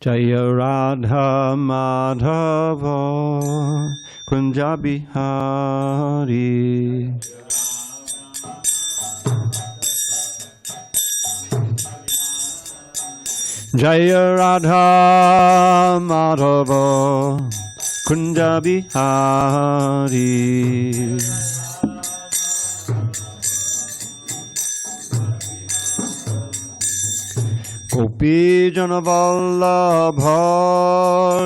Jaya Radha Madhava Kunja Bihari. Jaya Radha Madhava Kunja Bihari. Gopi Jana Vallabha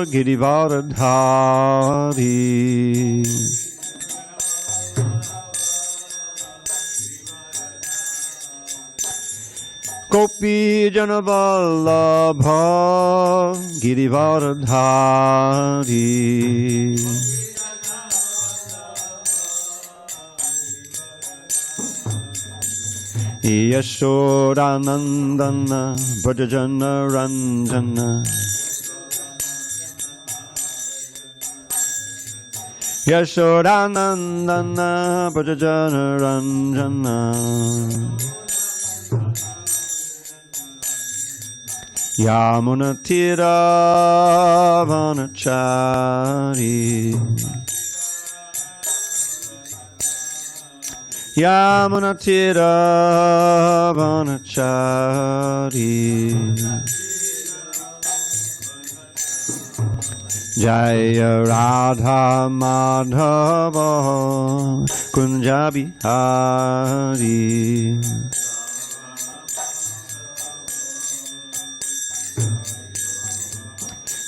Girivardhari. Gopi Jana Vallabha Girivardhari. Yashodanandana Brajajana Ranjana. Yashodanandana Brajajana Ranjana. Yamunatira Vanachari. Yamunatira Vanachari. Jaya Radha Madhava Kunja Bihari.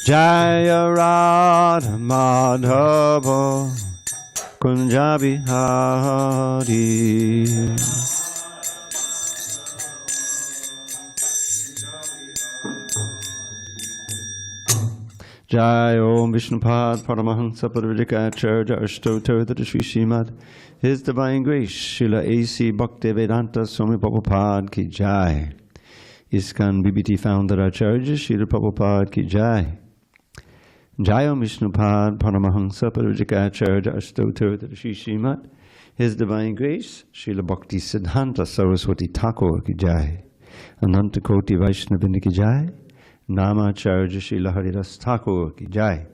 Jaya Radha Madhava Kunja Bihari. Jai Om Vishnupad Paramahansa Padavadikacharya Ashtottara Sri Srimad His Divine Grace Srila A.C. Bhakti Vedanta Swami Prabhupada Ki Jai. ISKCON BBT Founder Acharya Srila Prabhupada Ki Jai. Jai Om Vishnupad Paramahansa Padavadikacharya Ashtottara Sri Srimad His Divine Grace Srila Bhakti Siddhanta Saraswati Thakur Ki Jai. Ananta Koti Vaishnavini Ki Jai. Namacharya Srila Haridas Thakur Ki Jai.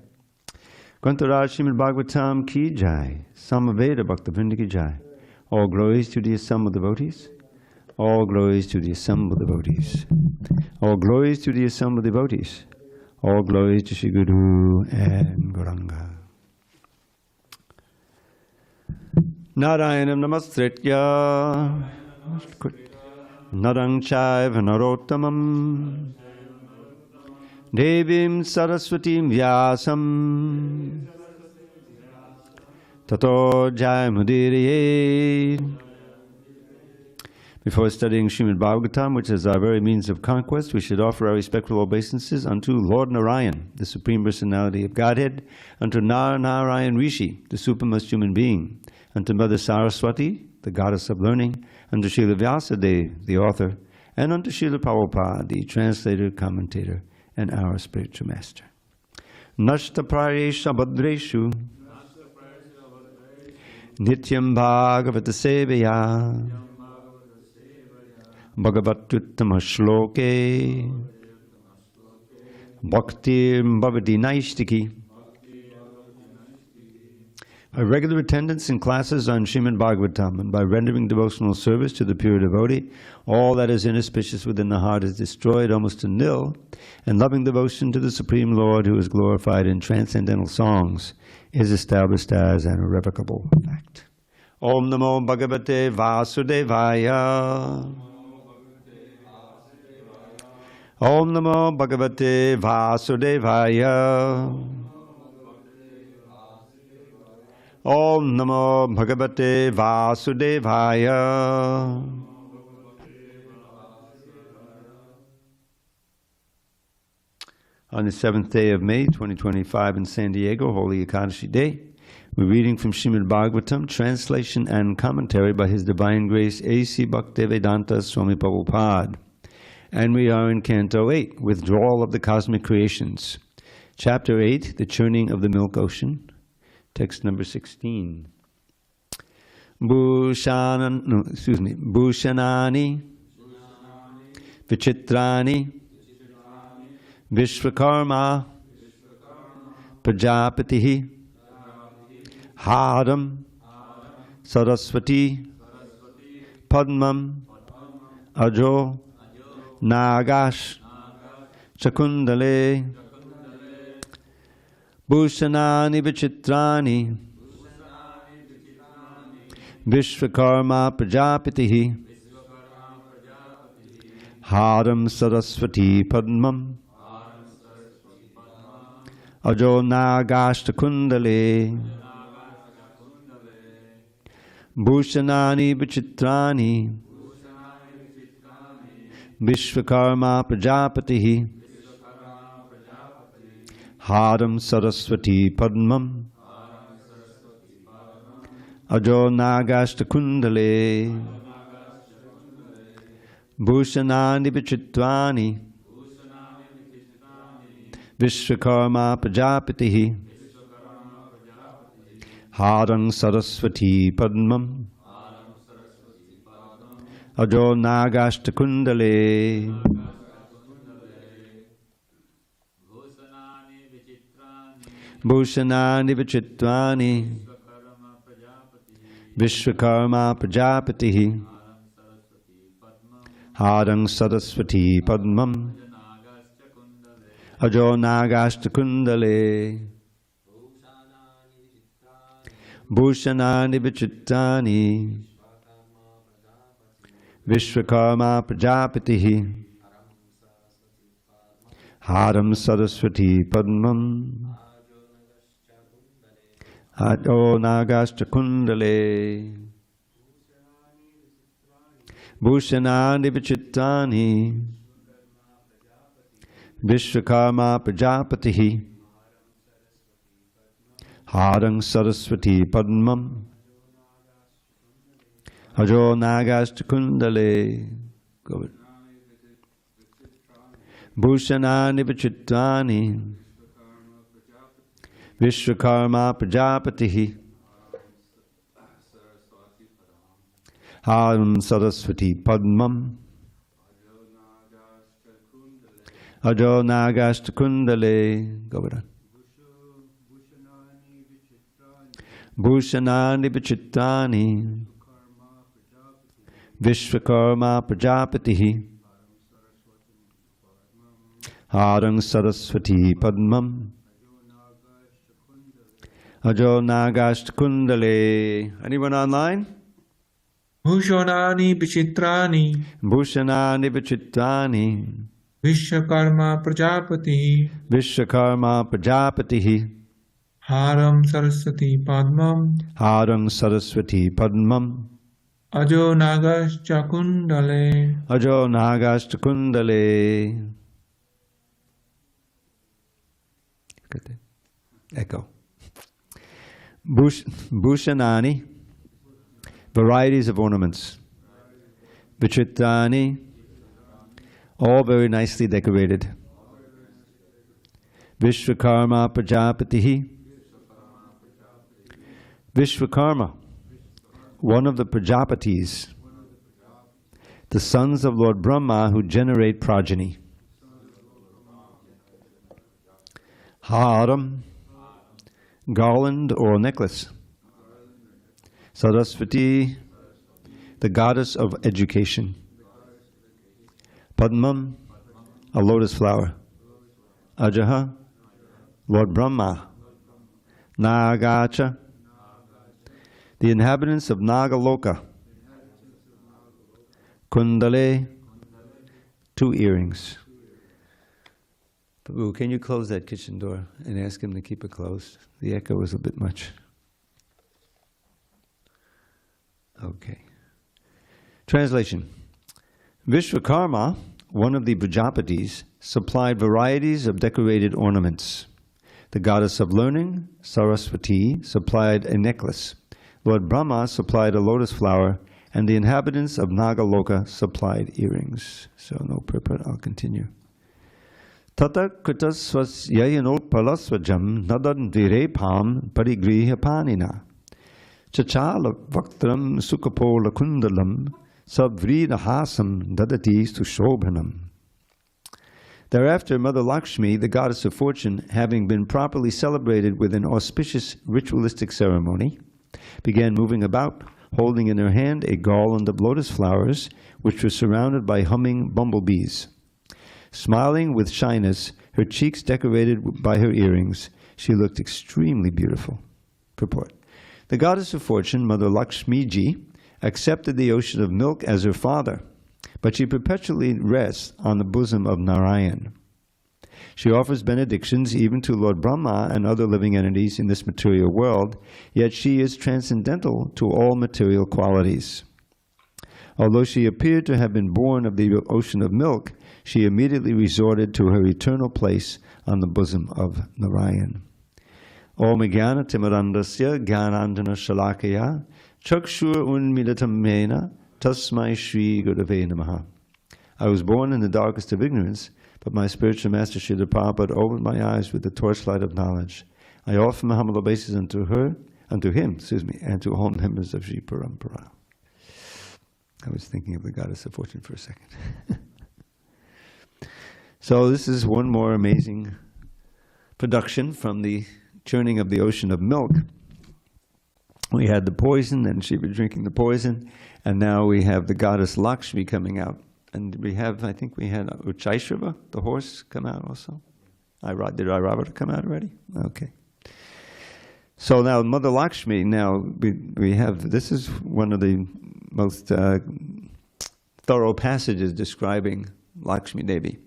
Grantaraj Srimad Bhagavatam Ki Jai. Samaveda Bhaktivinoda Ki Jai. All glories to the assembled devotees. All glories to the assembled devotees. All glories to the assembled devotees. All glories to Sri Guru and Gauranga. Narayanam Namastritya Narang Chaiva Narottamam Devim Saraswatim Vyasam Tato Jayamudiriye. Before studying Srimad Bhagavatam, which is our very means of conquest, we should offer our respectful obeisances unto Lord Narayana, the Supreme Personality of Godhead, unto Nārāyaṇa Rishi, the supremest human being, unto Mother Saraswati, the goddess of learning, unto Srila Vyasadeva, the author, and unto Srila Prabhupada, the translator, commentator, and our spiritual master. Nashta Prayesha Bhadreshu Nityam Bhagavata Sevaya Bhagavatuttama Shloke Bhakti Bhavati Naistiki. By regular attendance in classes on Srimad Bhagavatam and by rendering devotional service to the pure devotee, all that is inauspicious within the heart is destroyed almost to nil, and loving devotion to the Supreme Lord, who is glorified in transcendental songs, is established as an irrevocable fact. Om Namo Bhagavate Vasudevaya. Om Namo Bhagavate Vasudevaya. Om Namo Bhagavate Vasudevaya. On the 7th day of May, 2025 in San Diego, Holy Ekadashi Day, we're reading from Srimad Bhagavatam, translation and commentary by His Divine Grace A.C. Bhaktivedanta Swami Prabhupada. And we are in Canto 8, Withdrawal of the Cosmic Creations. Chapter 8, The Churning of the Milk Ocean. Text number 16. Bhushanani Vichitrani Vishvakarma Prajapatihi Haram Saraswati Padmam Ajo Nagash Chakundale Bhushanani Vichitrani Vishvakarma Prajapatihi Haram Saraswati Padmam Ajo Nagash Chakundale Bhushanani Vichitrani Vishvakarma Prajapatihi Haram Saraswati Padmam Ajo Nagashta Kundale Bhushanani Vichitrani Vishvakarma Prajapatihi Haram Saraswati Padmam Ajo Nagashta Kundale Bhushanani Vichitrani Vishvakarma Prajapatihi Haram Saraswati Padmam Ajo Nagashta Kundale Bhushanani Vichitrani Vishvakarma Prajapatihi Haram Saraswati Padmam Ajo Nagashta Kundale Bhushanani Vichitrani Vishvakarma Prajapatihi Haram Saraswati Padmam Ajo Nagashta Kundale Bhushanani Vichitrani Vishvakarma Prajapatihi Haram Saraswati Padmam Ajo Nagashta Kundale Govardhan Bhushanani Vichitrani Vishvakarma Prajapatihi Haram Saraswati Padmam Ajo Nagashta Kundale. Anyone online? Bhushanani Vichitrani Bhushanani Vichitrani Vishwakarma Prajapati Vishwakarma Prajapatihi Haram Saraswati Padmam Haram Saraswati Padmam Ajo Nagashta Kundale Ajo Nagashta Kundale. Echo. Bhushanani, varieties of ornaments. Vichitrani, all very nicely decorated. Vishwakarma Prajapatihi. Vishwakarma, one of the Prajapatis, the sons of Lord Brahma who generate progeny. Haram, garland or necklace. Saraswati, the goddess of education. Padmam, a lotus flower. Ajaha, Lord Brahma. Nagacha, the inhabitants of Nagaloka. Kundale, 2 earrings. Prabhu, can you close that kitchen door and ask him to keep it closed? The echo was a bit much. Okay. Translation. Vishwakarma, one of the Prajapatis, supplied varieties of decorated ornaments. The goddess of learning, Saraswati, supplied a necklace. Lord Brahma supplied a lotus flower, and the inhabitants of Nagaloka supplied earrings. So no purport, I'll continue. Tata kritasvas yayanot palasvajam nadan virepam parigriha panina. Chachala vaktram sukapola kundalam savrina hasam dadati sushobhanam. Thereafter, Mother Lakshmi, the goddess of fortune, having been properly celebrated with an auspicious ritualistic ceremony, began moving about, holding in her hand a garland of lotus flowers, which were surrounded by humming bumblebees. Smiling with shyness, her cheeks decorated by her earrings, she looked extremely beautiful. Purport. The goddess of fortune, Mother Lakshmiji, accepted the ocean of milk as her father, but she perpetually rests on the bosom of Nārayaṇa. She offers benedictions even to Lord Brahma and other living entities in this material world, yet she is transcendental to all material qualities. Although she appeared to have been born of the ocean of milk, she immediately resorted to her eternal place on the bosom of Nārayaṇa. Om Jnana Timirandasya Jnanandjana Shalakaya Chakshur Unmilitam Mena Tasmai Shri Gurave Namaha. I was born in the darkest of ignorance, but my spiritual master Srila Prabhupada opened my eyes with the torchlight of knowledge. I offer my humble obeisance unto him, and to all members of Sri Parampara. I was thinking of the goddess of fortune for a second. So this is one more amazing production from the churning of the ocean of milk. We had the poison, and Shiva drinking the poison, and now we have the goddess Lakshmi coming out. And we have, I think we had Uchaishrava, the horse, come out also. Did Irava come out already? Okay. So now Mother Lakshmi, now we have, this is one of the most thorough passages describing Lakshmi Devi.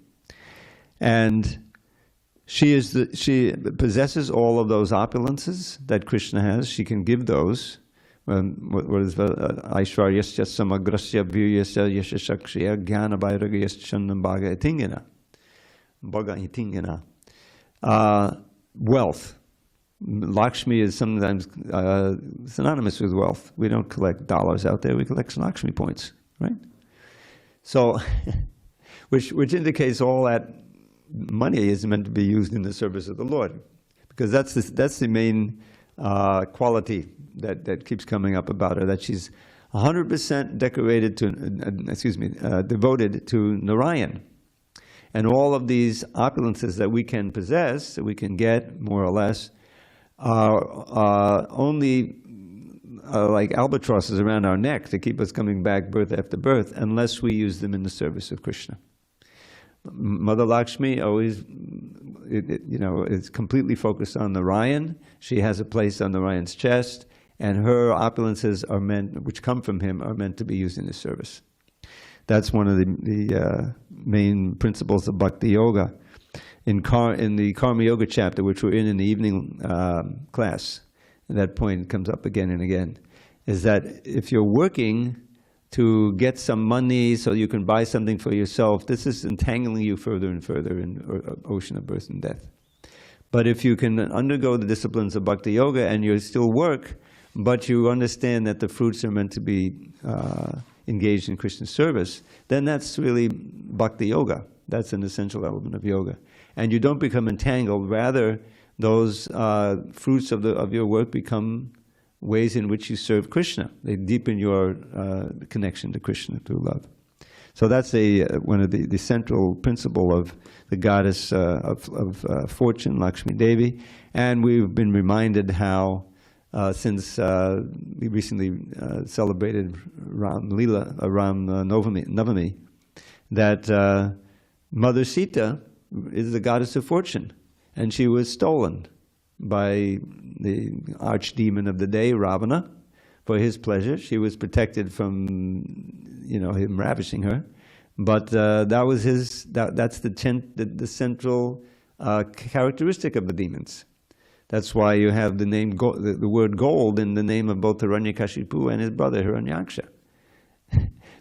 And she possesses all of those opulences that Krishna has. She can give those. What is Aishvaryasya samagrasya viryasya yashashakshya jnana vairagyaschandam bhaga itingana. Wealth. Lakshmi is sometimes synonymous with wealth. We don't collect dollars out there, we collect Lakshmi points, right? So, which indicates all that money is meant to be used in the service of the Lord, because that's the main quality that keeps coming up about her, that she's 100% devoted to Narayan. And all of these opulences that we can possess, that we can get, more or less, are only like albatrosses around our neck to keep us coming back birth after birth, unless we use them in the service of Krishna. Mother Lakshmi always, is completely focused on Narayan. She has a place on Narayan's chest, and her opulences are meant, which come from him, are meant to be used in his service. That's one of the main principles of Bhakti Yoga. In the Karma Yoga chapter, which we're in the evening class, and that point comes up again and again, is that if you're working to get some money so you can buy something for yourself, this is entangling you further and further in the ocean of birth and death. But if you can undergo the disciplines of Bhakti Yoga and you still work, but you understand that the fruits are meant to be engaged in Krishna service, then that's really Bhakti Yoga. That's an essential element of yoga. And you don't become entangled, rather those fruits of your work become ways in which you serve Krishna. They deepen your connection to Krishna through love. So that's one of the central principle of the goddess of fortune, Lakshmi Devi. And we've been reminded how, since we recently celebrated Ram Navami, that Mother Sita is the goddess of fortune, and she was stolen by the archdemon of the day, Ravana, for his pleasure. She was protected from, him ravishing her, but that's the central characteristic of the demons. That's why you have the name, the word gold in the name of both Hiranyakashipu and his brother Hiranyaksha,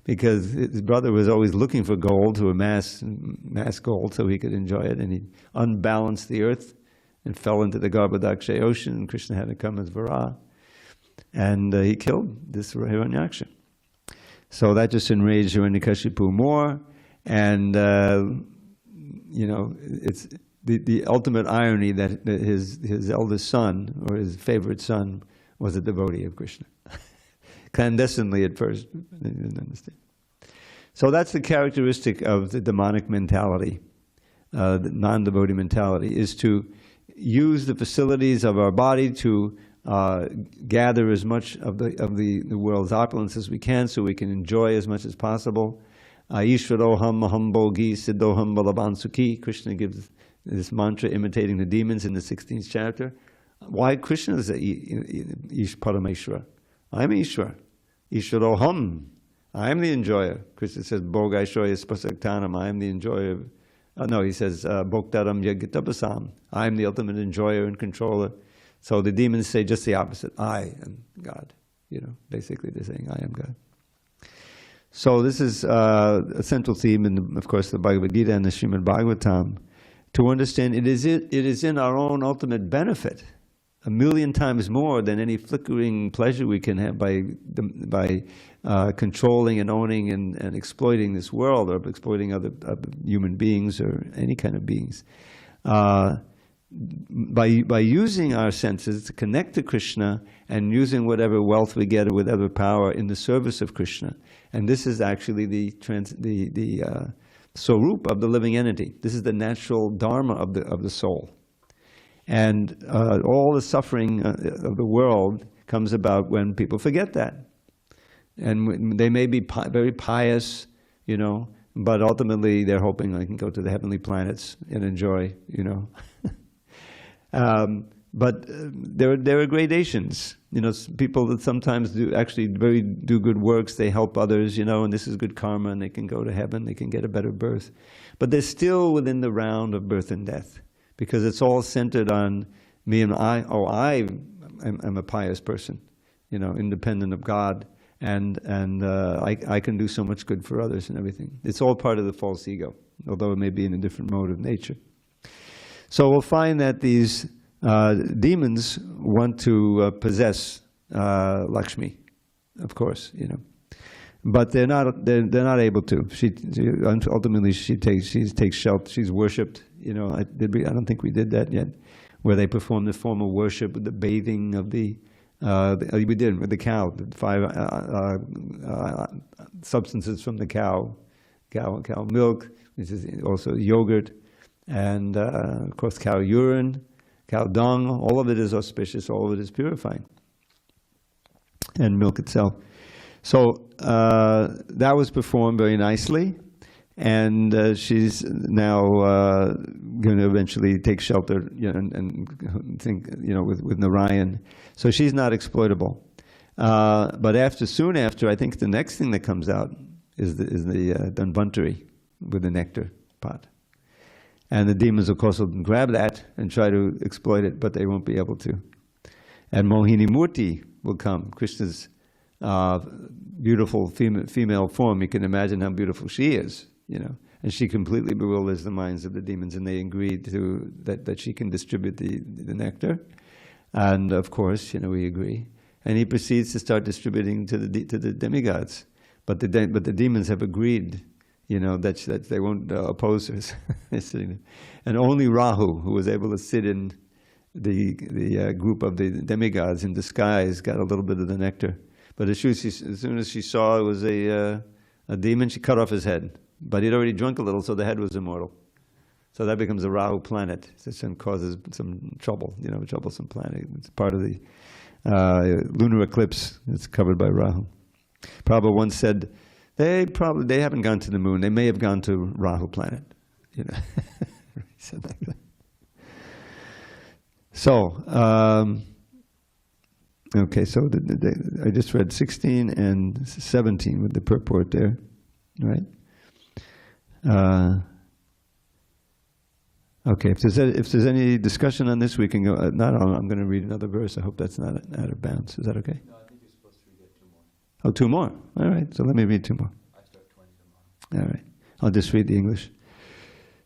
because his brother was always looking for gold to amass gold so he could enjoy it, and he unbalanced the earth and fell into the Garbhodaksha ocean, and Krishna had to come as Vara. And he killed this Hiranyaksha. So that just enraged Hiranyakashipu more, and it's the ultimate irony that his eldest son, or his favorite son, was a devotee of Krishna. Clandestinely at first, they didn't understand. So that's the characteristic of the demonic mentality. the non-devotee mentality, is to use the facilities of our body to gather as much of the world's opulence as we can, so we can enjoy as much as possible. Ishvaroham maham bhogi siddhoham balavan sukhi. Krishna gives this mantra imitating the demons in the 16th chapter. Why Krishna is Ish Parameshwara? I'm Ishwar. Ishvaroham. I am the enjoyer. Krishna says, Bhogaishoya spasaktanam. I am the enjoyer. No, he says, Bhoktaram yagyatabasam. I am the ultimate enjoyer and controller. So the demons say just the opposite. I am God. Basically they're saying, I am God. So this is a central theme in, of course, the Bhagavad Gita and the Srimad Bhagavatam. To understand it is in our own ultimate benefit, 1,000,000 times more than any flickering pleasure we can have by controlling and owning and exploiting this world, or exploiting other human beings or any kind of beings. By using our senses to connect to Krishna and using whatever wealth we get or whatever power in the service of Krishna. And this is actually the Swarup of the living entity. This is the natural dharma of the soul. And all the suffering of the world comes about when people forget that. And they may be very pious, but ultimately they're hoping they can go to the heavenly planets and enjoy, But there are gradations. People that sometimes do good works. They help others, and this is good karma, and they can go to heaven. They can get a better birth, but they're still within the round of birth and death, because it's all centered on me and I. Oh, I'm a pious person, independent of God, and I can do so much good for others and everything. It's all part of the false ego, although it may be in a different mode of nature. So we'll find that these demons want to possess Lakshmi, of course, but they're not able to. Ultimately she takes shelter. She's worshipped. I don't think we did that yet, where they perform the form of worship with the bathing of we did with the cow, the 5 substances from the cow milk, which is also yogurt, and of course cow urine, cow dung. All of it is auspicious, all of it is purifying, and milk itself. So that was performed very nicely, and she's now going to eventually take shelter, and think, with Narayan. So she's not exploitable. But soon after, I think the next thing that comes out is the Dhanvantari with the nectar pot. And the demons, of course, will grab that and try to exploit it, but they won't be able to. And Mohini Murti will come, Krishna's beautiful female form. You can imagine how beautiful she is, And she completely bewilders the minds of the demons, and they agree to that she can distribute the nectar. And of course, we agree. And he proceeds to start distributing to the demigods. But the demons have agreed, that they won't oppose her. And only Rahu, who was able to sit in the group of the demigods in disguise, got a little bit of the nectar. But as soon as she saw it was a demon, she cut off his head. But he'd already drunk a little, so the head was immortal. So that becomes a Rahu planet, and causes some trouble, troublesome planet. It's part of the lunar eclipse. It's covered by Rahu. Prabhupada once said, they haven't gone to the moon. They may have gone to Rahu planet. He said like that. So, okay, so I just read 16 and 17 with the purport there, right? Okay, if there's any discussion on this, we can go. I'm going to read another verse. I hope that's not out of bounds. Is that okay? No, I think you're supposed to read 2 more. Oh, 2 more. All right. So let me read 2 more. I start 20 tomorrow. All right. I'll just read the English.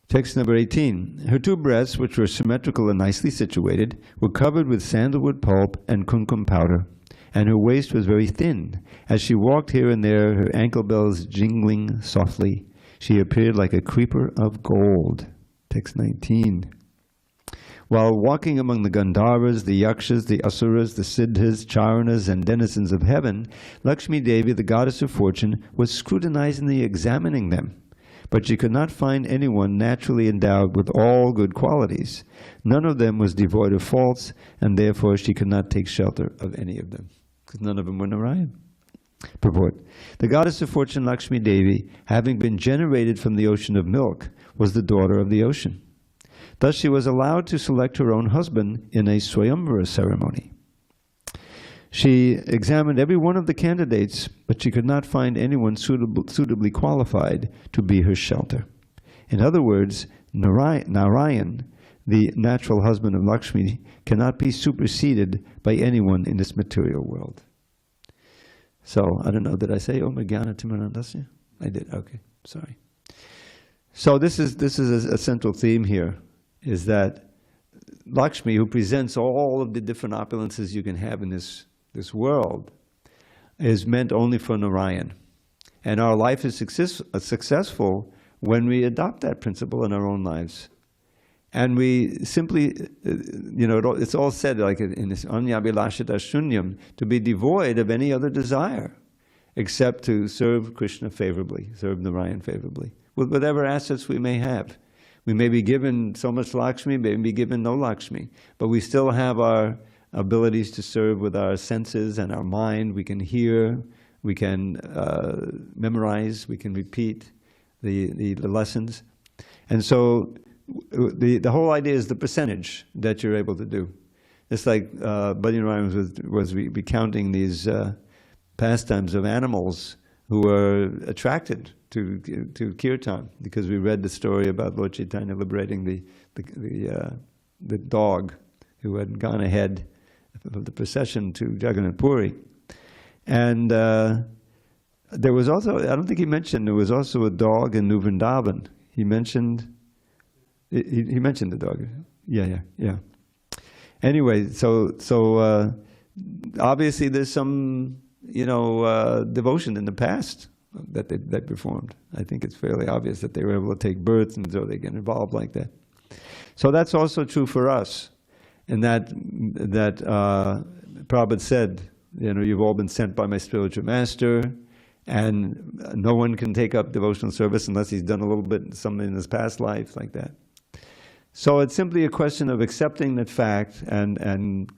Text number 18. Her 2 breasts, which were symmetrical and nicely situated, were covered with sandalwood pulp and kumkum powder, and her waist was very thin. As she walked here and there, her ankle bells jingling softly, she appeared like a creeper of gold. Text 19. While walking among the Gandharvas, the Yakshas, the Asuras, the Siddhas, Charanas, and denizens of heaven, Lakshmi Devi, the goddess of fortune, was scrutinizingly examining them. but she could not find anyone naturally endowed with all good qualities. None of them was devoid of faults, and therefore she could not take shelter of any of them, because none of them were Narayan. Purport. The goddess of fortune, Lakshmi Devi, having been generated from the ocean of milk, was the daughter of the ocean. Thus she was allowed to select her own husband in a Swayamvara ceremony. She examined every one of the candidates, but she could not find anyone suitably qualified to be her shelter. In other words, Narayan, the natural husband of Lakshmi, cannot be superseded by anyone in this material world. So, I don't know, did I say Om Jnana Timirandasya? I did, okay, sorry. So this is a central theme here, is that Lakshmi, who presents all of the different opulences you can have in this world, is meant only for Narayan. And our life is successful when we adopt that principle in our own lives. And we simply, it's all said like in this Anyabhilashita Shunyam, to be devoid of any other desire except to serve Krishna favorably, serve Narayan favorably, with whatever assets we may have. We may be given so much Lakshmi, may be given no Lakshmi, but we still have our abilities to serve with our senses and our mind. We can hear, we can memorize, we can repeat the lessons. And so the whole idea is the percentage that you're able to do. It's like Bhajin Ryan was recounting these pastimes of animals who were attracted to kirtan, because we read the story about Lord Chaitanya liberating the dog who had gone ahead of the procession to Jagannath Puri. And there was also, I don't think he mentioned, there was also a dog in New Vrindavan. He mentioned the dog. Yeah. Anyway, so obviously there's some, devotion in the past that they performed. I think it's fairly obvious that they were able to take births and so they get involved like that. So that's also true for us. And that Prabhupada said, you've all been sent by my spiritual master, and no one can take up devotional service unless he's done a little bit something in his past life like that. So it's simply a question of accepting that fact and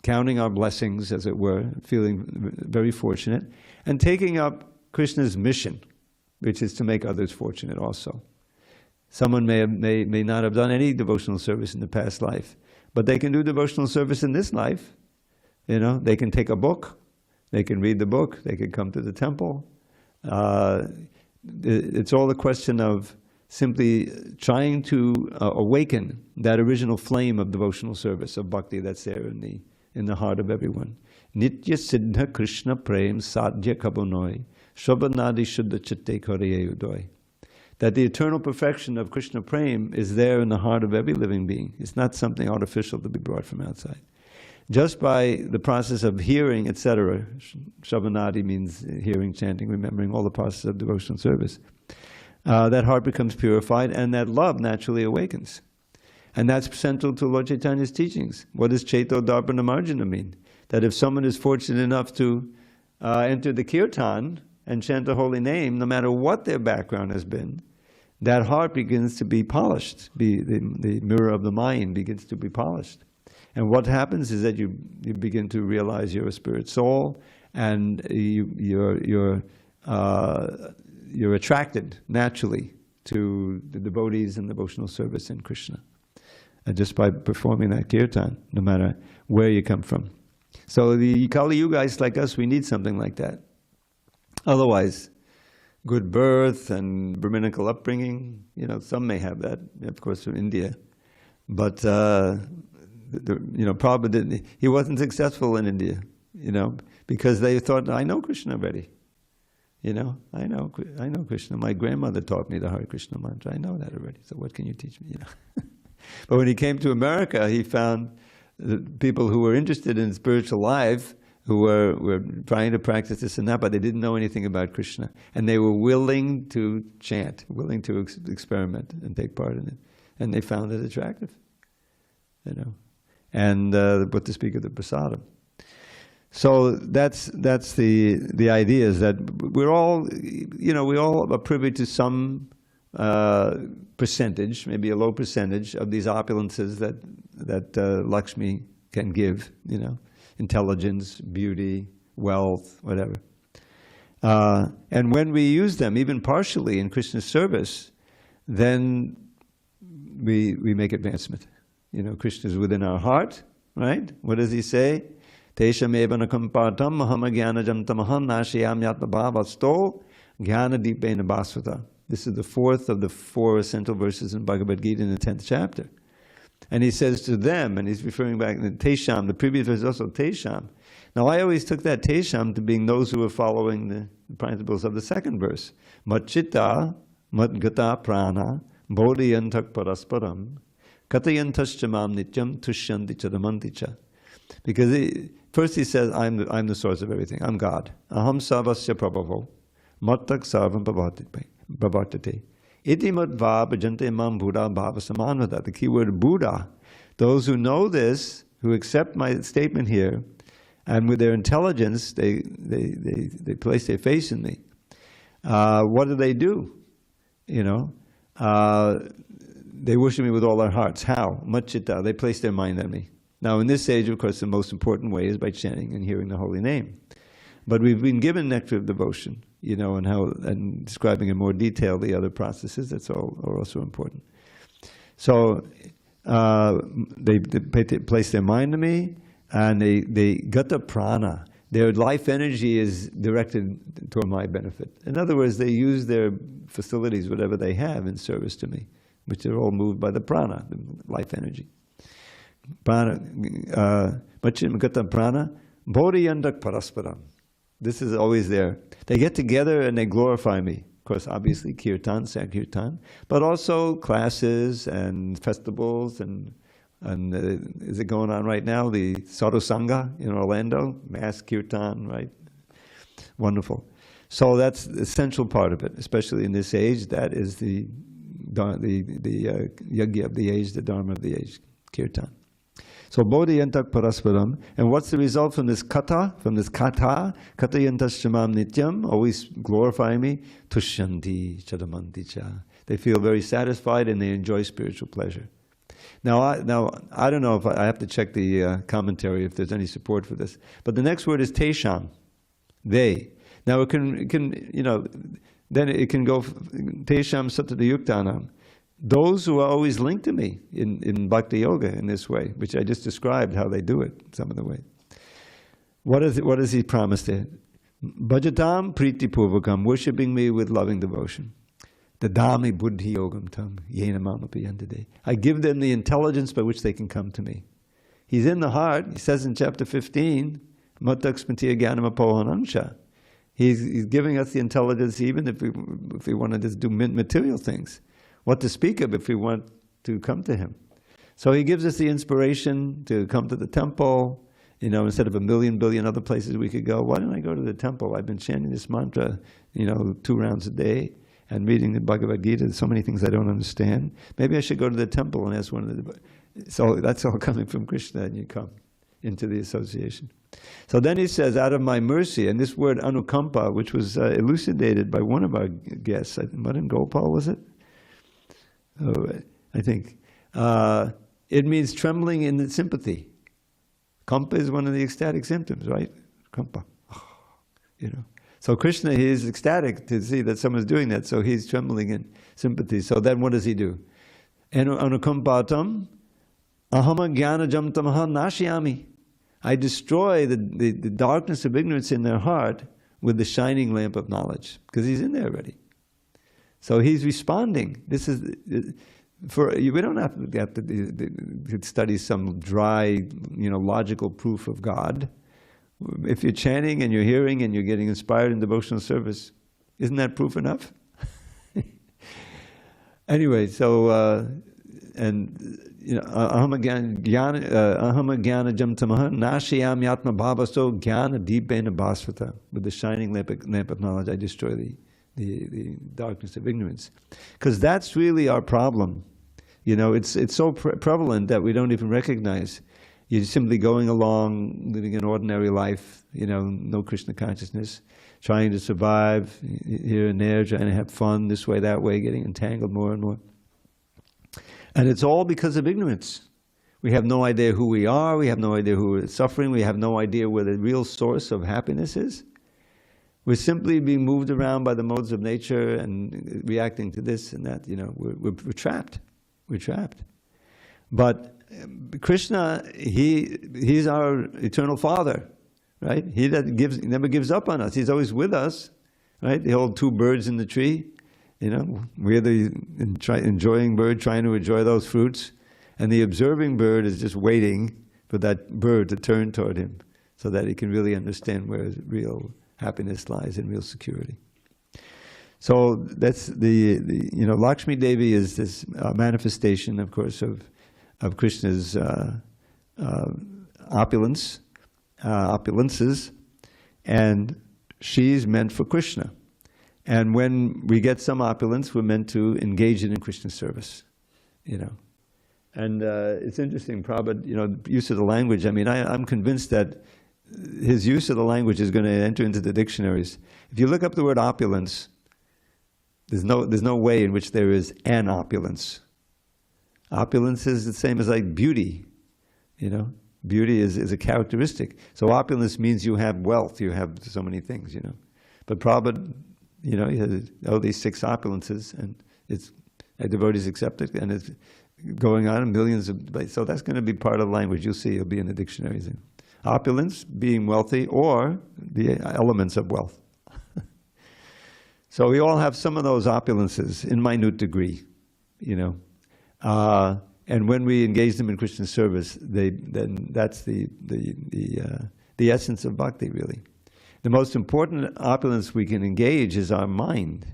counting our blessings, as it were, feeling very fortunate, and taking up Krishna's mission, which is to make others fortunate also. Someone may not have done any devotional service in the past life, but they can do devotional service in this life. They can take a book, they can read the book, they can come to the temple. It's all a question of simply trying to awaken that original flame of devotional service, of bhakti that's there in the heart of everyone. Nitya Siddha Krishna Prem Sadhya Kabunoi Shobhanadi Shuddha Chitte Koriye Udoy. That the eternal perfection of Krishna Prem is there in the heart of every living being. It's not something artificial to be brought from outside. Just by the process of hearing, etc. Shobhanadi means hearing, chanting, remembering, all the process of devotional service. That heart becomes purified, and that love naturally awakens. And that's central to Lord Chaitanya's teachings. What does Chaito Dharpana Marjana mean? That if someone is fortunate enough to enter the kirtan and chant the holy name, no matter what their background has been, that heart begins to be polished. The mirror of the mind begins to be polished. And what happens is that you begin to realize you're a spirit soul, and you're attracted naturally to the devotees and devotional service in Krishna, just by performing that kirtan, no matter where you come from. So the Kali Yugais like us, we need something like that. Otherwise, good birth and Brahminical upbringing, some may have that, of course, from India, but Prabhupada didn't. He wasn't successful in India, because they thought, I know Krishna already. I know Krishna. My grandmother taught me the Hare Krishna mantra. I know that already. So what can you teach me? But when he came to America, he found the people who were interested in spiritual life, who were trying to practice this and that, but they didn't know anything about Krishna, and they were willing to chant, willing to experiment and take part in it, and they found it attractive. And what to speak of the prasadam. So that's the idea, is that we're all, we all are privy to some percentage, maybe a low percentage of these opulences that Lakshmi can give, intelligence, beauty, wealth, whatever. And when we use them, even partially in Krishna's service, then we make advancement. Krishna is within our heart, right? What does he say? Tesham eva nakampatam mahama jnanajam tamaham nashayam yatma bhavasto jnana dipena bhasvata. This is the fourth of the 4 essential verses in Bhagavad Gita in the 10th chapter. And he says to them, and he's referring back to Tesham, the previous verse is also Tesham. Now I always took that Tesham to being those who were following the principles of the second verse. Matchitta, matgata prana, bodhiyantak parasparam, katayantaschamam nityam tushyanti chadamanticha. Because first he says, I'm the source of everything. I'm God. Aham sarvasya prabhavo, mattak sarvam bhavartate. Iti matva bhajante mam buddha bhava samanvada. The key word Buddha. Those who know this, who accept my statement here, and with their intelligence, they place their faith in me. What do? They worship me with all their hearts. How? Matchitta. They place their mind on me. Now, in this age, of course, the most important way is by chanting and hearing the holy name. But we've been given nectar of devotion, and describing in more detail the other processes. That's all are also important. So they place their mind on me, and they gata prana. Their life energy is directed toward my benefit. In other words, they use their facilities, whatever they have, in service to me, which are all moved by the prana, the life energy. Prana, gata prana, bodhiyantak parasparam. This is always there. They get together and they glorify me. Of course, obviously, kirtan, sankirtan, but also classes and festivals and is it going on right now? The Sadhu Sangha in Orlando, mass kirtan, right? Wonderful. So that's the essential part of it, especially in this age. That is the yagya of the age, the dharma of the age, kirtan. So bodhiyantak parasparam. And what's the result from this kata? From this kata yantashamam nityam, always glorifying me, tushyanti chadamanticha. They feel very satisfied and they enjoy spiritual pleasure. Now I don't know if I have to check the commentary if there's any support for this. But the next word is tesham, they. Now it can then it can go tesham sattva-yuktanam. Those who are always linked to me in Bhakti Yoga in this way, which I just described how they do it some of the way. What does he promise there? Bhajatam priti purvakam, worshipping me with loving devotion. Dadami buddhi yogam tam yena mamapi yantade. I give them the intelligence by which they can come to me. He's in the heart. He says in chapter 15, matak smatiya jnanam apohanansha. He's giving us the intelligence even if we want to just do material things. What to speak of if we want to come to him. So he gives us the inspiration to come to the temple, instead of 1 billion other places we could go. Why don't I go to the temple? I've been chanting this mantra, 2 rounds a day and reading the Bhagavad Gita. There's so many things I don't understand. Maybe I should go to the temple and ask one of the... So that's all coming from Krishna, and you come into the association. So then he says, out of my mercy, and this word anukampa, which was elucidated by one of our guests, Madan Gopal, was it? I think. It means trembling in sympathy. Kampa is one of the ecstatic symptoms, right? Kampa. So Krishna, he is ecstatic to see that someone's doing that, so he's trembling in sympathy. So then what does he do? Anukampatam ahama jnanajam tamaha nashyami. I destroy the darkness of ignorance in their heart with the shining lamp of knowledge, because he's in there already. So he's responding. This is we don't have to study some dry, logical proof of God. If you're chanting and you're hearing and you're getting inspired in devotional service, isn't that proof enough? Anyway, so aham jnanajam tamaha nashayam yatma bhavaso jnana dipena bhasvata. With the shining lamp of knowledge, I destroy the darkness of ignorance. Because that's really our problem. It's so prevalent that we don't even recognize. You're simply going along, living an ordinary life, no Krishna consciousness, trying to survive here and there, trying to have fun this way, that way, getting entangled more and more. And it's all because of ignorance. We have no idea who we are, we have no idea who is suffering, we have no idea where the real source of happiness is. We're simply being moved around by the modes of nature and reacting to this and that. We're trapped. We're trapped. But Krishna, he's our eternal Father, right? He never gives up on us. He's always with us, right? The old two birds in the tree, we're the enjoying bird trying to enjoy those fruits, and the observing bird is just waiting for that bird to turn toward him so that he can really understand where his real happiness lies and real security. So that's Lakshmi Devi is this manifestation, of course, of Krishna's opulences, and she's meant for Krishna. And when we get some opulence, we're meant to engage it in Krishna's service, And it's interesting, Prabhupada, use of the language. I mean, I'm convinced that his use of the language is going to enter into the dictionaries. If you look up the word opulence, there's no way in which there is an opulence. Opulence is the same as like beauty, Beauty is a characteristic. So opulence means you have wealth, you have so many things, But Prabhupada, he has all these 6 opulences, and devotees accept it, and it's going on in millions of. So that's going to be part of the language. You'll see, it'll be in the dictionaries. Opulence, being wealthy, or the elements of wealth. So we all have some of those opulences in minute degree, and when we engage them in Krishna service, then that's the essence of bhakti, really. The most important opulence we can engage is our mind,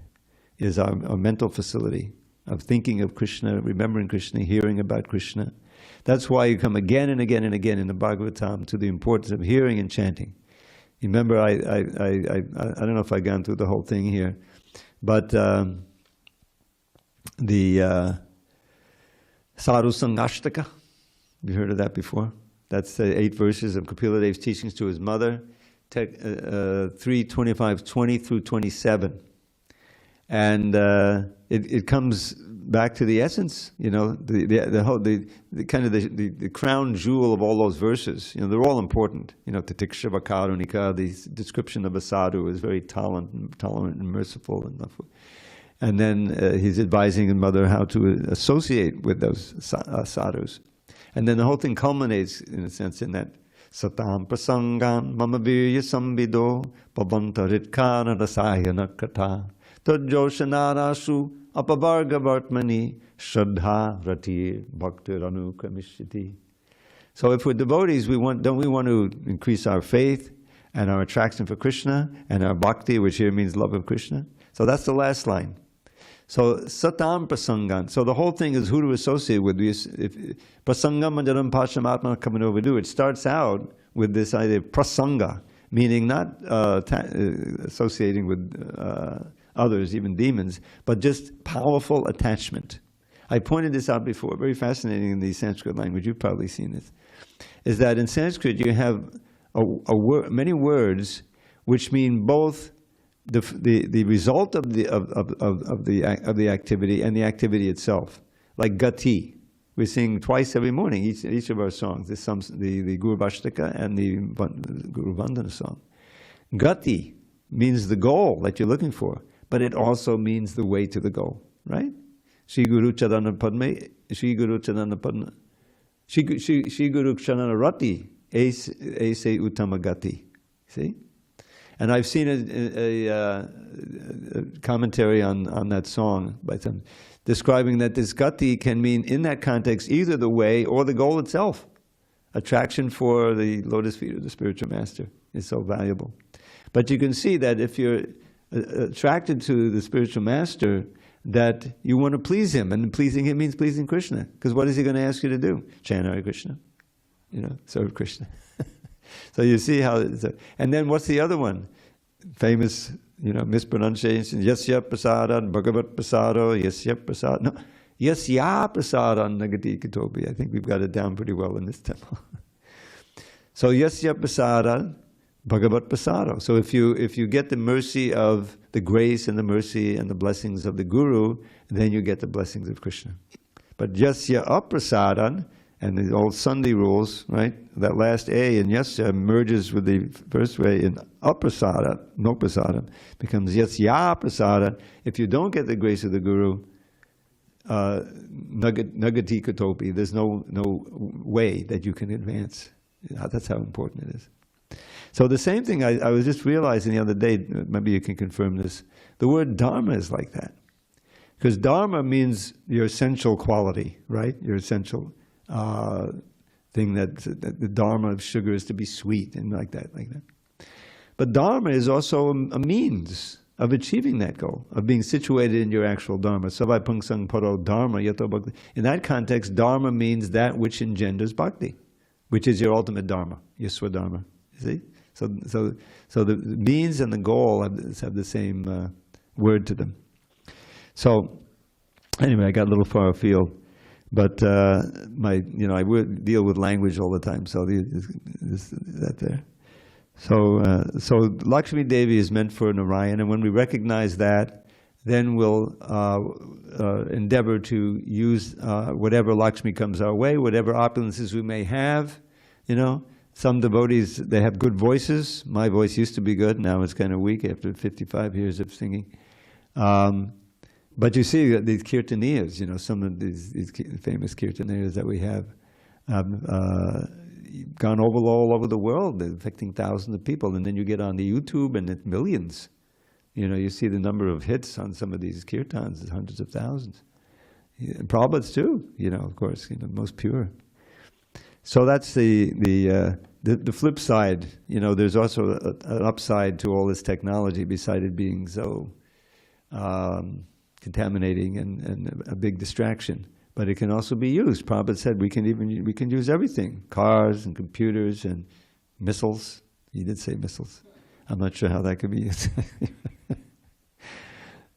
is our mental facility of thinking of Krishna, remembering Krishna, hearing about Krishna. That's why you come again and again and again in the Bhagavatam to the importance of hearing and chanting. Remember, I don't know if I've gone through the whole thing here, but the Sadhu Sangashtaka, you heard of that before? That's the 8 verses of Kapila Dev's teachings to his mother, 3:25:20 through 27. And it comes back to the essence, the crown jewel of all those verses. They're all important. Titikshava karunika, the description of a sadhu is very tolerant and merciful enough. And then he's advising his mother how to associate with those sadhus. And then the whole thing culminates, in a sense, in that Satam prasangan mama virya sambido pavanta ritkana rasayana kata tadjoshanarasu apavarga vartmani shraddha rati bhaktir anukamishiti. So if we're devotees, don't we want to increase our faith and our attraction for Krishna and our bhakti, which here means love of Krishna? So that's the last line. So satam prasangan. So the whole thing is who to associate with. Prasangam manjaram pashamatma kamanovidu. It starts out with this idea of prasanga, meaning not associating with others, even demons, but just powerful attachment. I pointed this out before, very fascinating in the Sanskrit language, you've probably seen this, is that in Sanskrit you have many words which mean both the result of the activity and the activity itself, like gati. We sing twice every morning, each of our songs. The Guru Vashtaka and the Guru Vandana song. Gati means the goal that you're looking for, but it also means the way to the goal, right? Shri Guru Charana Padme, Shri Guru Charana Padma, Shri Guru Charana Rati, Aise Uttama Gati. See? And I've seen a commentary on that song by some describing that this gati can mean, in that context, either the way or the goal itself. Attraction for the lotus feet of the spiritual master is so valuable. But you can see that if you're attracted to the spiritual master, that you want to please him, and pleasing him means pleasing Krishna. Because what is he going to ask you to do? Chant Hare Krishna, serve Krishna. So you see how, and then what's the other one? Famous, mispronunciation. Yasya prasadan bhagavat prasado, yasya prasad. No, yasya prasadan nagati katobi. I think we've got it down pretty well in this temple. So yasya prasada bhagavat prasado. So if you get the mercy of the grace and the mercy and the blessings of the Guru, then you get the blessings of Krishna. But yasya aprasadan, and the old Sunday rules, right? That last A in yasya merges with the first way in aprasada, no prasada, becomes yasya prasada. If you don't get the grace of the Guru, nagati katopi, there's no way that you can advance. That's how important it is. So the same thing I was just realizing the other day, maybe you can confirm this, the word dharma is like that. Because dharma means your essential quality, right? Your essential thing that the dharma of sugar is to be sweet and like that. But dharma is also a means of achieving that goal, of being situated in your actual dharma. Savai pungsang paro dharma yato bhakti. In that context, dharma means that which engenders bhakti, which is your ultimate dharma, your swadharma. You see? So the means and the goal have the same word to them. So anyway, I got a little far afield, but I would deal with language all the time. So that there. So Lakshmi Devi is meant for Narayana, and when we recognize that, then we'll endeavor to use whatever Lakshmi comes our way, whatever opulences we may have. Some devotees, they have good voices. My voice used to be good, now it's kind of weak after 55 years of singing. But you see these kirtaniyas, some of these famous kirtaniyas that we have gone all over the world, affecting thousands of people. And then you get on the YouTube and it's millions. You see the number of hits on some of these kirtans, is hundreds of thousands. And Prabhupada's too, of course, most pure. So that's the flip side. There's also an upside to all this technology, beside it being so contaminating and a big distraction. But it can also be used. Prabhupada said we can use everything: cars and computers and missiles. He did say missiles. I'm not sure how that could be used.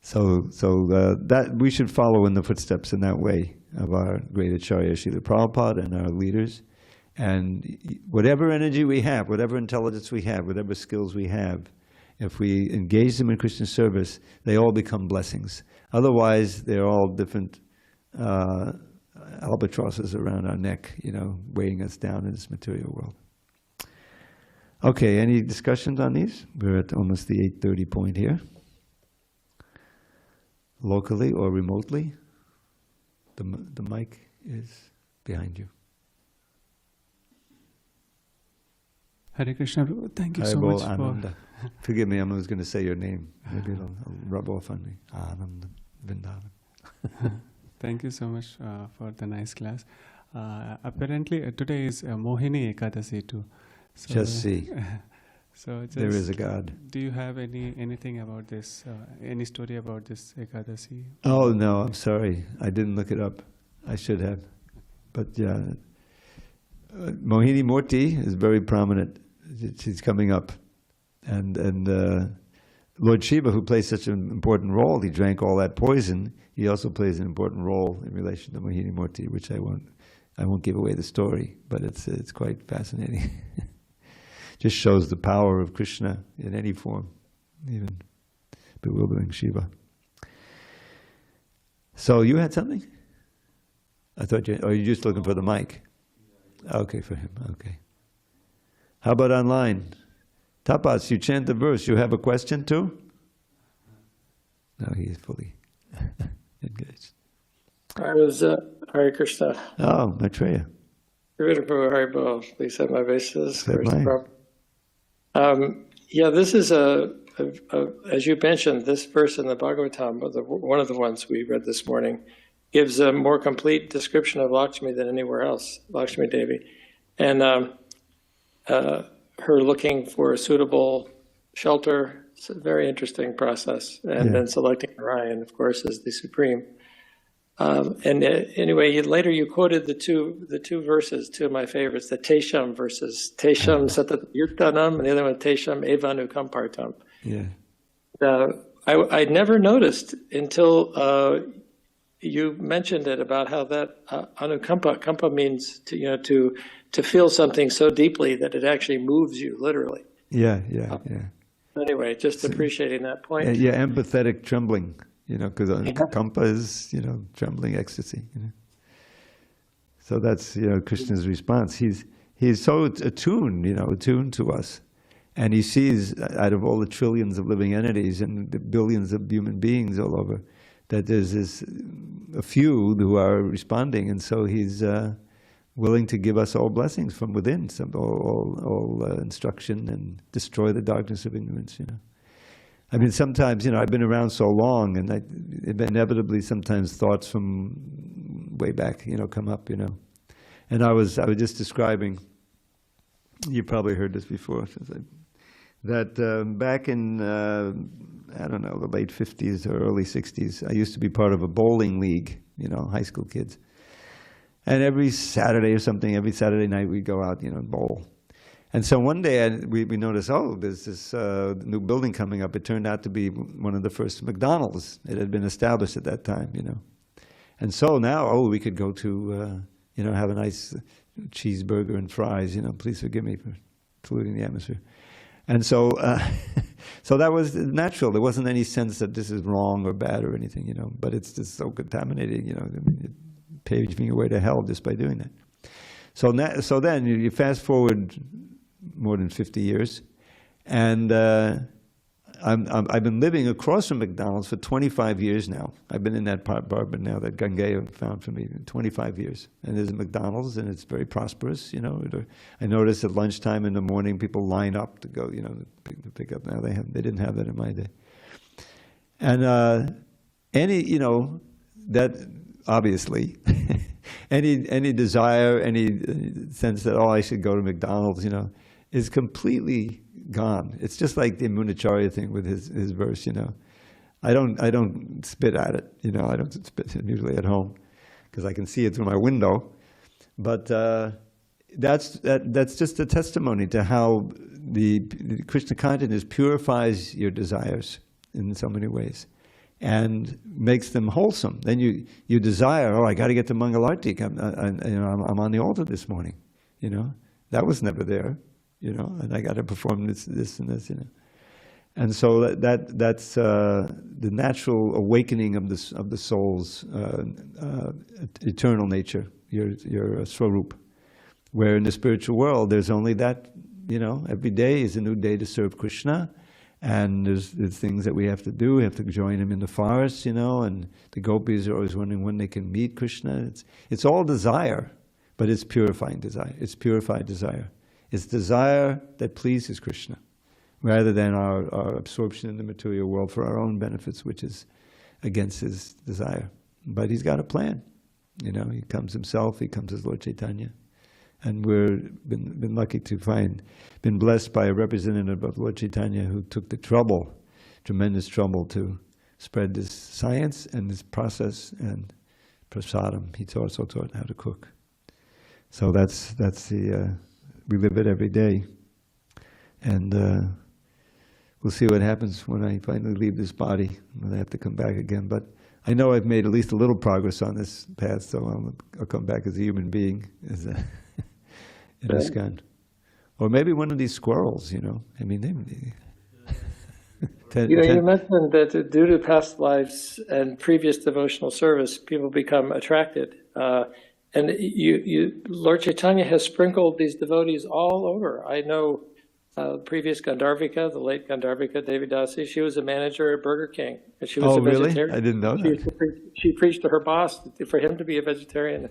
So that we should follow in the footsteps in that way of our great Acharya Srila Prabhupada and our leaders. And whatever energy we have, whatever intelligence we have, whatever skills we have, if we engage them in Krishna service, they all become blessings. Otherwise, they're all different albatrosses around our neck, weighing us down in this material world. Okay, any discussions on these? We're at almost the 8:30 point here. Locally or remotely, the mic is behind you. Hare Krishna, Prabhu. Thank you so much for... Forgive me, I was going to say your name. Maybe it'll rub off on me. Ananda Vrindavan. Thank you so much for the nice class. Apparently, today is Mohini Ekadasi too. So, just see. There is a God. Do you have anything about this, any story about this Ekadasi? Oh, no, I'm sorry. I didn't look it up. I should have. But yeah, Mohini Murti is very prominent. She's coming up. And Lord Shiva, who plays such an important role, he drank all that poison. He also plays an important role in relation to Mohini Murti, which I won't give away the story, but it's quite fascinating. Just shows the power of Krishna in any form, even bewildering Shiva. So you had something? I thought you're just looking for the mic. Okay, for him, okay. How about online? Tapas, you chant the verse. You have a question too? No, he is fully engaged. I was Hare Krishna. Oh, Maitreya. Prabhu Haribol. Please have my basis. Mine. Yeah, this is as you mentioned, this verse in the Bhagavatam, one of the ones we read this morning, gives a more complete description of Lakshmi than anywhere else, Lakshmi Devi. And her looking for a suitable shelter, it's a very interesting process. And then selecting Narayan, of course, as the supreme. Anyway, later you quoted the two verses, two of my favorites, the Tesham verses, Tesham Satat Yurtanam, and the other one, Tesham Evanu Kampartam. Yeah. I never noticed until you mentioned it about how that anukampa, kampa means to feel something so deeply that it actually moves you literally. Yeah. Anyway, just appreciating that point. Yeah, empathetic trembling, because kampa is, trembling ecstasy. So that's, Krishna's response. He's so attuned to us. And he sees out of all the trillions of living entities and the billions of human beings all over, that there's a few who are responding. And so he's willing to give us all blessings from within, all instruction, and destroy the darkness of ignorance. I mean, sometimes, I've been around so long, and inevitably sometimes thoughts from way back, come up, And I was just describing, you probably heard this before, that back in, I don't know, the late 50s or early 60s, I used to be part of a bowling league, high school kids. And every Saturday or something, every Saturday night we'd go out, and bowl. And so one day we noticed, there's this new building coming up. It turned out to be one of the first McDonald's. It had been established at that time, And so now, we could go to, have a nice cheeseburger and fries, Please forgive me for polluting the atmosphere. And so, so that was natural. There wasn't any sense that this is wrong or bad or anything, But it's just so contaminating, it paves me away to hell just by doing that. So then you fast forward more than 50 years, and I've been living across from McDonald's for 25 years now. I've been in that apartment now that Gangeya found for me, 25 years. And there's a McDonald's, and it's very prosperous, I notice at lunchtime in the morning, people line up to go, to pick up. Now they didn't have that in my day. And that obviously, any desire, any sense that, I should go to McDonald's, is completely gone. It's just like the Munacharya thing with his verse, I don't spit at it, I don't spit usually at home because I can see it through my window. But that's just a testimony to how the Krishna consciousness purifies your desires in so many ways and makes them wholesome. Then you desire, I got to get to Mangalartik. I'm on the altar this morning, That was never there. And I got to perform this and this, And so that's the natural awakening of the soul's eternal nature, your swarup. Where in the spiritual world, there's only that, every day is a new day to serve Krishna, and there's things that we have to do. We have to join him in the forest, and the gopis are always wondering when they can meet Krishna. It's all desire, but it's purifying desire. It's purified desire. It's desire that pleases Krishna, rather than our absorption in the material world for our own benefits, which is against his desire. But he's got a plan. He comes himself, he comes as Lord Chaitanya. And we've been lucky to been blessed by a representative of Lord Chaitanya who took the trouble, tremendous trouble, to spread this science and this process and prasadam. He also taught how to cook. So that's we live it every day. And we'll see what happens when I finally leave this body, when I have to come back again. But I know I've made at least a little progress on this path, so I'll come back as a human being, in ISKCON. Or maybe one of these squirrels, I mean, you mentioned that due to past lives and previous devotional service, people become attracted. And Lord Chaitanya has sprinkled these devotees all over. I know previous Gandharvika, the late Gandharvika Devi Dasi, she was a manager at Burger King. And she was a vegetarian. I didn't know that. She preached to her boss for him to be a vegetarian.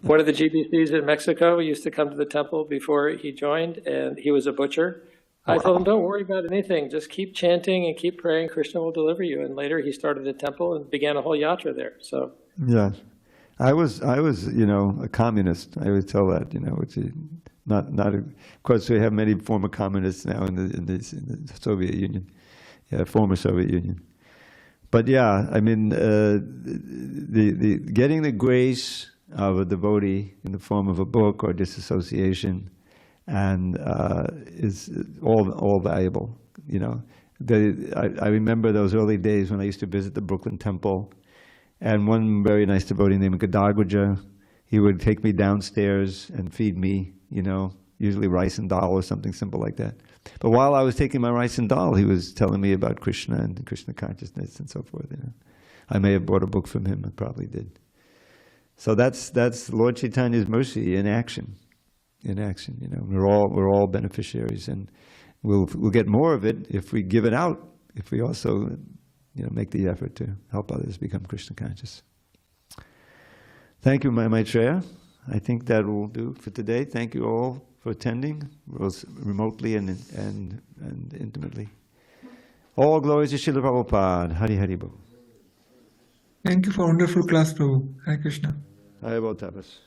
One of the GBCs in Mexico used to come to the temple before he joined, and he was a butcher. I told him, don't worry about anything. Just keep chanting and keep praying. Krishna will deliver you. And later he started a temple and began a whole yatra there. So yeah. I was, a communist. I always tell that, which is of course, we have many former communists now in the Soviet Union, former Soviet Union. But yeah, I mean, the getting the grace of a devotee in the form of a book or disassociation, and is all valuable. I remember those early days when I used to visit the Brooklyn Temple. And one very nice devotee named Gadaguja, he would take me downstairs and feed me, usually rice and dal or something simple like that. But while I was taking my rice and dal, he was telling me about Krishna and Krishna consciousness and so forth. I may have bought a book from him, I probably did. So that's Lord Chaitanya's mercy in action. In action, we're all beneficiaries, and we'll get more of it if we give it out. If we also, make the effort to help others become Krishna conscious. Thank you, my Maitreya. I think that will do for today. Thank you all for attending, both remotely and intimately. All glories to Srila Prabhupada. Hari Hari Bol. Thank you for wonderful class, Prabhu. Hare Krishna. Hari Bol Tapas.